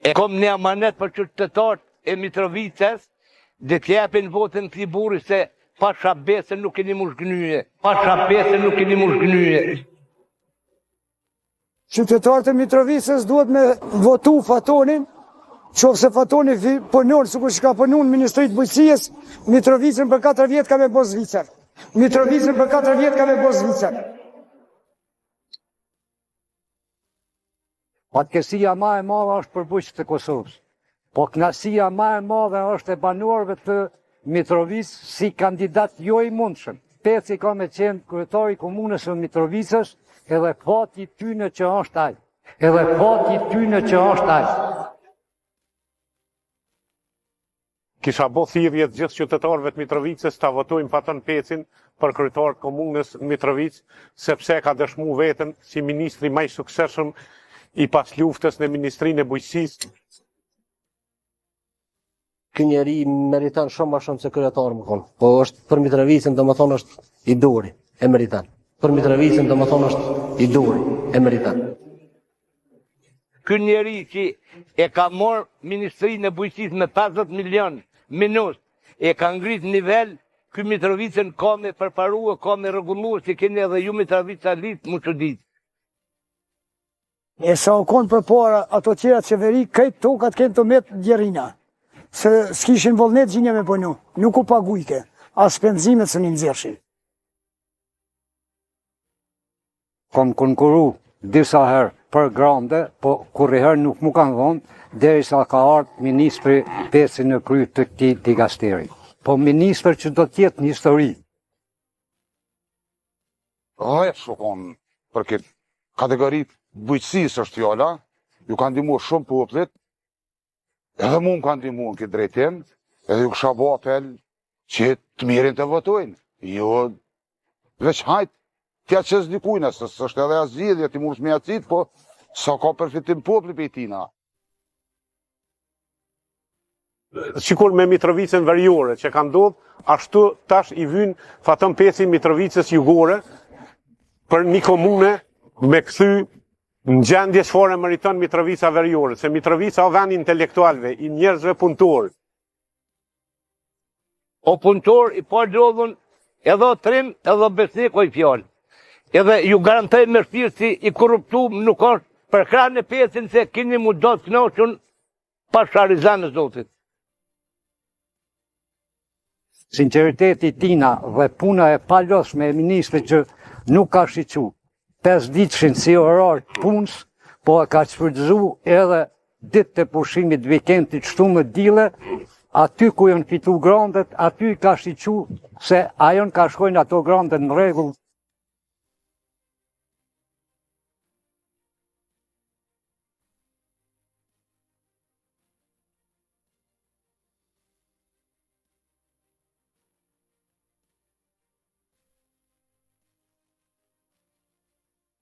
E kom një amanet për qytetarët e Mitrovicës, dhe t'jepin votën këtij burri se pa shabese nuk keni mu shgënyje. Pa shabese nuk keni mu shgënyje. Qytetarët e Mitrovicës duhet me votu Fatonin, qofse Fatoni punon, sikur që ka punu në Ministritë Bujqësisë, Mitrovicën për 4 vjet ka me bo Zvicër. Mitrovicën për 4 vjet ka me bo Zvicër. Fatkeqësia më e madhe është për bujqët e Kosovës. Po kënaqësia më e madhe është e banorëve të Mitrovicës si kandidat jo i mundshëm. Peci ka me qenë kryetari i komunës së Mitrovicës, edhe fati tyne që është ai. Edhe fati tyne që është ai. Kisha bo thirrje të gjithë qytetarëve të Mitrovicës ta votojnë Faton Pecin për kryetar të komunës Mitrovicë, sepse ka dëshmu veten si ministri më i suksesshëm i pas luftës në Ministrinë e Bujqësisë. Ky njeri meriton shumë më shumë se kryetari më kon. Po është për Mitrovicën, domethënë është i duri, e meriton. Për Mitrovicën, domethënë është i duri, e meriton. Ky njeri që e ka marrë Ministrinë e Bujqësisë me 50 milion minus, e ka ngrit nivel, ky Mitrovicën ka me përparuar, ka me rregulluar, si keni edhe ju Mitrovicalit mu çudit. E sa u konë për para ato tjera qeveri, këtë tokat kënë të metë djerina. Se s'kishin vullnet gjinja me punu, nuk u pagujke, as penzimet së një nëzjershin. Kom konkuru disa herë për grande, po kurriher nuk mu kanë dhonë, derisa ka ardhur ministri Peci në kry të këtij dikasteri. Po ministër që do t'jetë një histori. Dhe shukon për këtë kategoritë bujqësisë është fjala, ju kanë ndihmuar shumë popullit, edhe mu më kanë ndihmuar në këtë drejtim, edhe ju kisha bo apel që të mirin të votojnë. Jo, veç hajt, tja që s'dikujna, se s'është edhe azidhja, ti mund me acit, po sa ka përfitim populli për tina. Sikur me Mitrovicën veriore që ka ndodhur, ashtu tash i vyn Faton Peci Mitrovicës jugore për një komune me kthy në gjendje çfarë meriton Mitrovica veriore, se Mitrovica o vend intelektualve, i njerëzve punëtor. O punëtor i pa lodhun edhe trim edhe besnik o i fjallë. Edhe ju garantoj me shpirë si i korruptum nuk është për krahun e Pecin se keni mu do të knoqun pa sharizan e Zotit. Sinceriteti tina dhe puna e palosme e ministrit që nuk ka shiqu 5 ditëshin si orar punës, po e ka shfrytëzu edhe ditë të pushimit vikendit shtu më dile, aty ku janë fitu grandet, aty ka shiqu se ajon ka shkojnë ato grandet në rregull.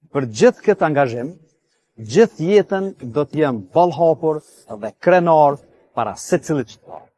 Për gjithë këtë angazhim, gjithë jetën do t'jem ballhapur dhe krenar para secilit qytetar.